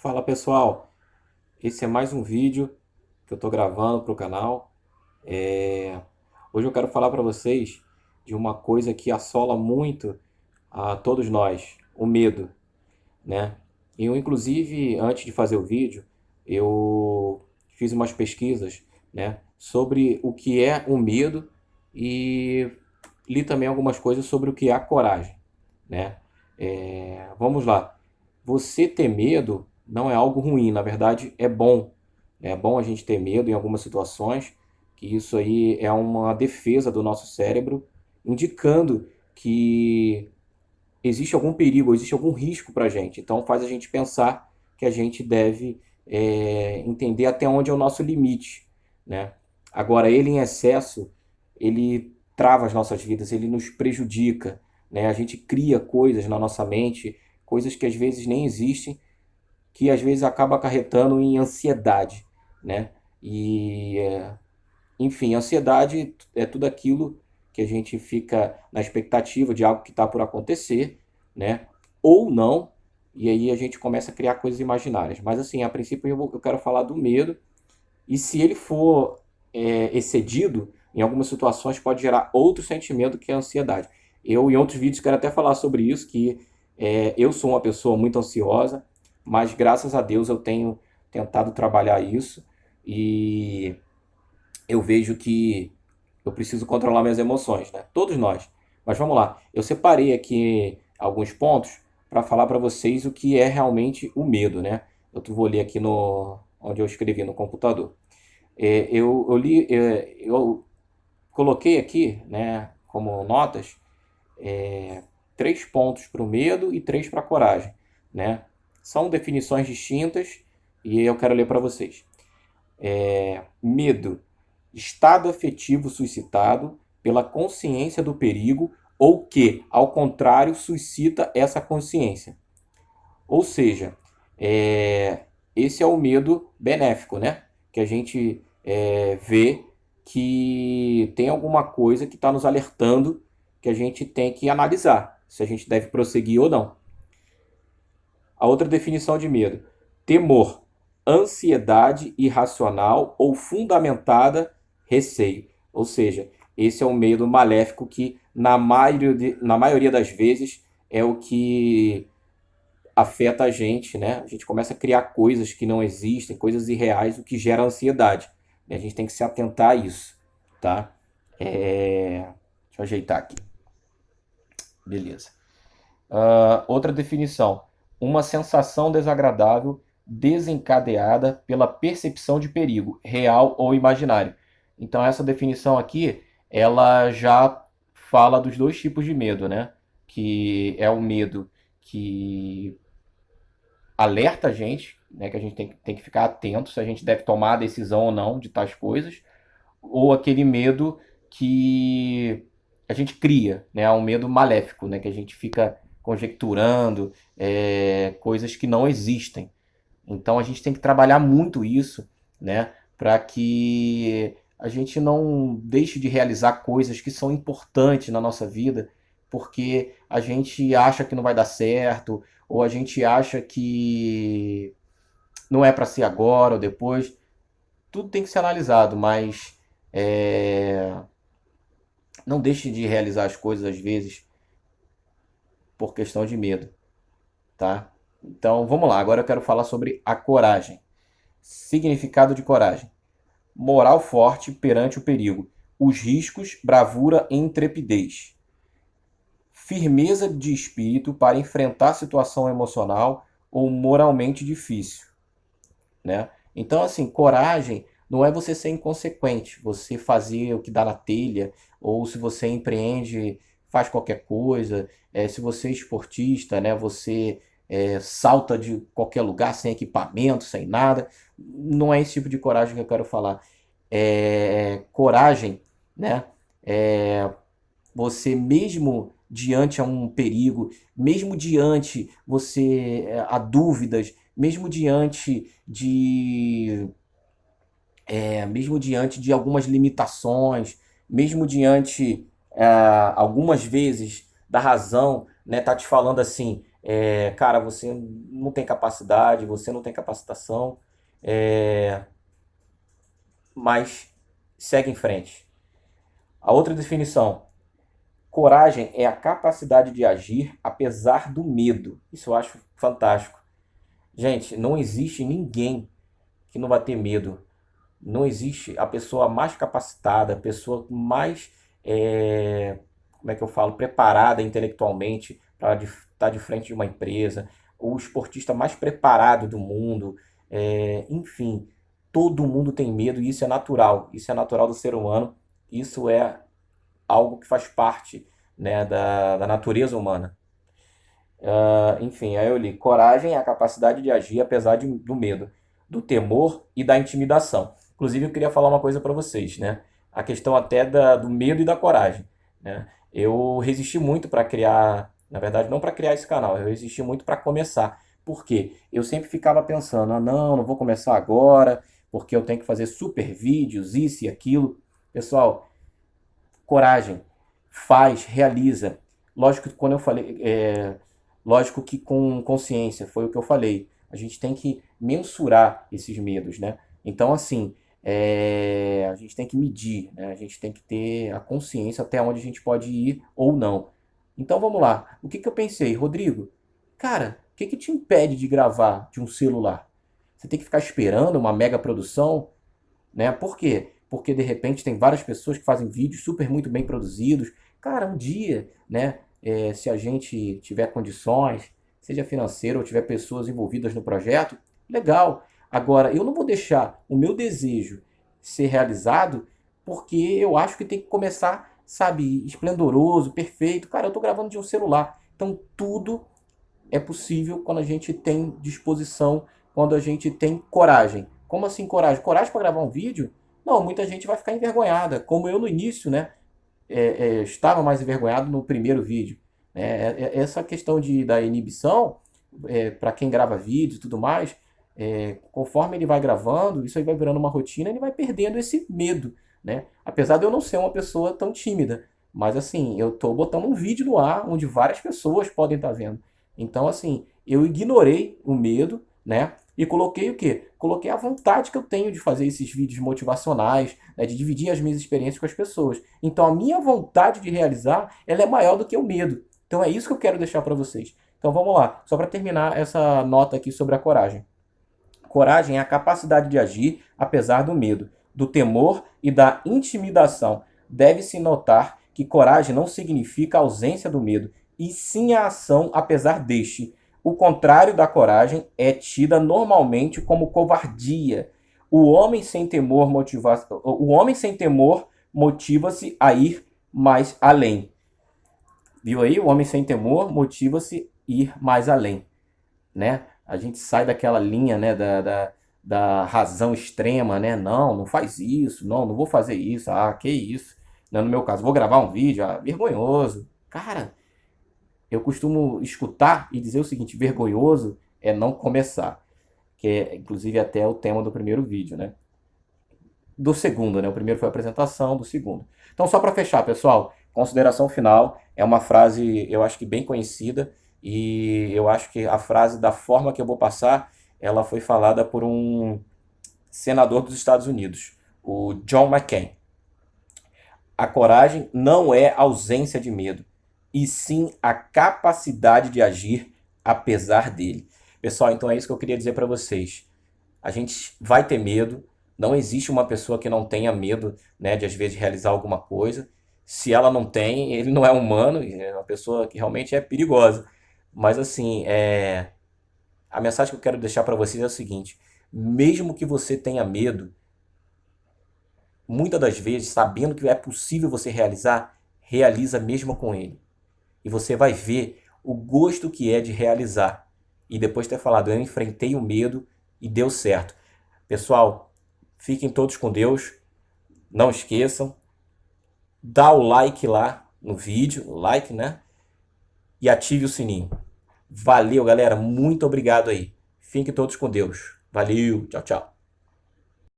Fala pessoal, esse é mais um vídeo que eu estou gravando para o canal. Hoje eu quero falar para vocês de uma coisa que assola muito a todos nós, o medo, né? Eu, inclusive, antes de fazer o vídeo, eu fiz umas pesquisas, né, sobre o que é o medo e li também algumas coisas sobre o que é a coragem, né? Vamos lá. Você ter medo não é algo ruim, na verdade é bom. É bom a gente ter medo em algumas situações, que isso aí é uma defesa do nosso cérebro, indicando que existe algum perigo, existe algum risco para a gente. Então faz a gente pensar que a gente deve entender até onde é o nosso limite, né? Agora, ele em excesso, ele trava as nossas vidas, ele nos prejudica, né? A gente cria coisas na nossa mente, coisas que às vezes nem existem, que às vezes acaba acarretando em ansiedade, né? E enfim, ansiedade é tudo aquilo que a gente fica na expectativa de algo que está por acontecer, né? Ou não, e aí a gente começa a criar coisas imaginárias. Mas assim, a princípio eu quero falar do medo, e se ele for excedido, em algumas situações pode gerar outro sentimento que é a ansiedade. Eu, em outros vídeos, quero até falar sobre isso, que eu sou uma pessoa muito ansiosa, mas graças a Deus eu tenho tentado trabalhar isso, e eu vejo que eu preciso controlar minhas emoções, né? Todos nós. Mas vamos lá. Eu separei aqui alguns pontos para falar para vocês o que é realmente o medo, né? Eu vou ler aqui no onde eu escrevi no computador. Eu coloquei aqui, né, como notas, três pontos para o medo e três para a coragem, né? São definições distintas e eu quero ler para vocês. Medo: estado afetivo suscitado pela consciência do perigo ou que, ao contrário, suscita essa consciência. Ou seja, esse é o medo benéfico, né? Que a gente vê que tem alguma coisa que está nos alertando que a gente tem que analisar se a gente deve prosseguir ou não. A outra definição de medo: temor, ansiedade irracional ou fundamentada, receio. Ou seja, esse é um medo maléfico que, na maioria das vezes, é o que afeta a gente, né? A gente começa a criar coisas que não existem, coisas irreais, o que gera ansiedade. A gente tem que se atentar a isso, tá? Deixa eu ajeitar aqui. Beleza. Outra definição: uma sensação desagradável desencadeada pela percepção de perigo, real ou imaginário. Então essa definição aqui, ela já fala dos dois tipos de medo, né? Que é o medo que alerta a gente, né? Que a gente tem que ficar atento se a gente deve tomar a decisão ou não de tais coisas, ou aquele medo que a gente cria, né? Um medo maléfico, né? Que a gente fica conjecturando coisas que não existem. Então a gente tem que trabalhar muito isso, né? Para que a gente não deixe de realizar coisas que são importantes na nossa vida, porque a gente acha que não vai dar certo, ou a gente acha que não é para ser agora ou depois. Tudo tem que ser analisado, mas não deixe de realizar as coisas às vezes por questão de medo, tá? Então vamos lá, agora eu quero falar sobre a coragem. Significado de coragem: moral forte perante o perigo, os riscos, bravura e intrepidez. Firmeza de espírito para enfrentar situação emocional ou moralmente difícil, né? Então, assim, coragem não é você ser inconsequente, você fazer o que dá na telha, ou se você empreende, faz qualquer coisa, se você é esportista, né, você salta de qualquer lugar sem equipamento, sem nada. Não é esse tipo de coragem que eu quero falar. Coragem, né, você mesmo diante a um perigo, mesmo diante você a dúvidas, mesmo diante de algumas limitações, mesmo diante algumas vezes da razão, né, tá te falando assim, cara, você não tem capacidade, você não tem capacitação, é, mas segue em frente. A outra definição: coragem é a capacidade de agir apesar do medo. Isso eu acho fantástico. Gente, não existe ninguém que não vai ter medo. Não existe a pessoa mais capacitada, a pessoa mais, como é que eu falo, preparada intelectualmente para estar de frente de uma empresa, o esportista mais preparado do mundo, enfim, todo mundo tem medo e isso é natural do ser humano, isso é algo que faz parte, né, da natureza humana. Enfim, aí eu li: coragem é a capacidade de agir apesar do medo, do temor e da intimidação. Inclusive, eu queria falar uma coisa para vocês, né? A questão até do medo e da coragem, né? Eu resisti muito para criar, na verdade, não para criar esse canal, eu resisti muito para começar. Por quê? Eu sempre ficava pensando: ah, não vou começar agora, porque eu tenho que fazer super vídeos, isso e aquilo. Pessoal, coragem, faz, realiza. Lógico que quando eu falei, lógico que com consciência, foi o que eu falei. A gente tem que mensurar esses medos, né? Então, assim, a gente tem que medir, né? A gente tem que ter a consciência até onde a gente pode ir ou não. Então, vamos lá. O que que eu pensei, Rodrigo? Cara, o que que te impede de gravar de um celular? Você tem que ficar esperando uma mega produção, né? Por quê? Porque de repente tem várias pessoas que fazem vídeos super muito bem produzidos. Cara, um dia, né? Se a gente tiver condições, seja financeiro ou tiver pessoas envolvidas no projeto, legal. Agora, eu não vou deixar o meu desejo ser realizado porque eu acho que tem que começar, sabe, esplendoroso, perfeito. Cara, eu tô gravando de um celular. Então tudo é possível quando a gente tem disposição, quando a gente tem coragem. Como assim coragem? Coragem para gravar um vídeo? Não, muita gente vai ficar envergonhada, como eu no início, né? Estava mais envergonhado no primeiro vídeo. Essa questão da inibição, para quem grava vídeo e tudo mais, conforme ele vai gravando, isso aí vai virando uma rotina, ele vai perdendo esse medo, né? Apesar de eu não ser uma pessoa tão tímida, mas assim, eu estou botando um vídeo no ar onde várias pessoas podem estar vendo. Então, assim, eu ignorei o medo, né? E coloquei o quê? Coloquei a vontade que eu tenho de fazer esses vídeos motivacionais, né, de dividir as minhas experiências com as pessoas. Então a minha vontade de realizar, ela é maior do que o medo. Então é isso que eu quero deixar para vocês. Então vamos lá, só para terminar essa nota aqui sobre a coragem. Coragem é a capacidade de agir apesar do medo, do temor e da intimidação. Deve-se notar que coragem não significa ausência do medo, e sim a ação apesar deste. O contrário da coragem é tida normalmente como covardia. O homem sem temor motiva-se a ir mais além. Viu aí? O homem sem temor motiva-se a ir mais além, né? A gente sai daquela linha, né, da razão extrema, né? Não faz isso, não vou fazer isso, que isso. Não, no meu caso, vou gravar um vídeo, vergonhoso. Cara, eu costumo escutar e dizer o seguinte: vergonhoso é não começar, que é inclusive até o tema do primeiro vídeo, né? Do segundo, né? O primeiro foi a apresentação, do segundo. Então, só para fechar, pessoal, consideração final é uma frase, eu acho que bem conhecida, e eu acho que a frase, da forma que eu vou passar, ela foi falada por um senador dos Estados Unidos, o John McCain. A coragem não é ausência de medo, e sim a capacidade de agir apesar dele. Pessoal, então é isso que eu queria dizer para vocês. A gente vai ter medo, não existe uma pessoa que não tenha medo, né, de às vezes realizar alguma coisa. Se ela não tem, ele não é humano, é uma pessoa que realmente é perigosa. Mas assim, a mensagem que eu quero deixar para vocês é o seguinte: mesmo que você tenha medo, muitas das vezes, sabendo que é possível você realizar, realiza mesmo com ele. E você vai ver o gosto que é de realizar. E depois ter falado: eu enfrentei o medo e deu certo. Pessoal, fiquem todos com Deus. Não esqueçam, dá o like lá no vídeo, o like, né? E ative o sininho. Valeu, galera. Muito obrigado aí. Fiquem todos com Deus. Valeu. Tchau, tchau.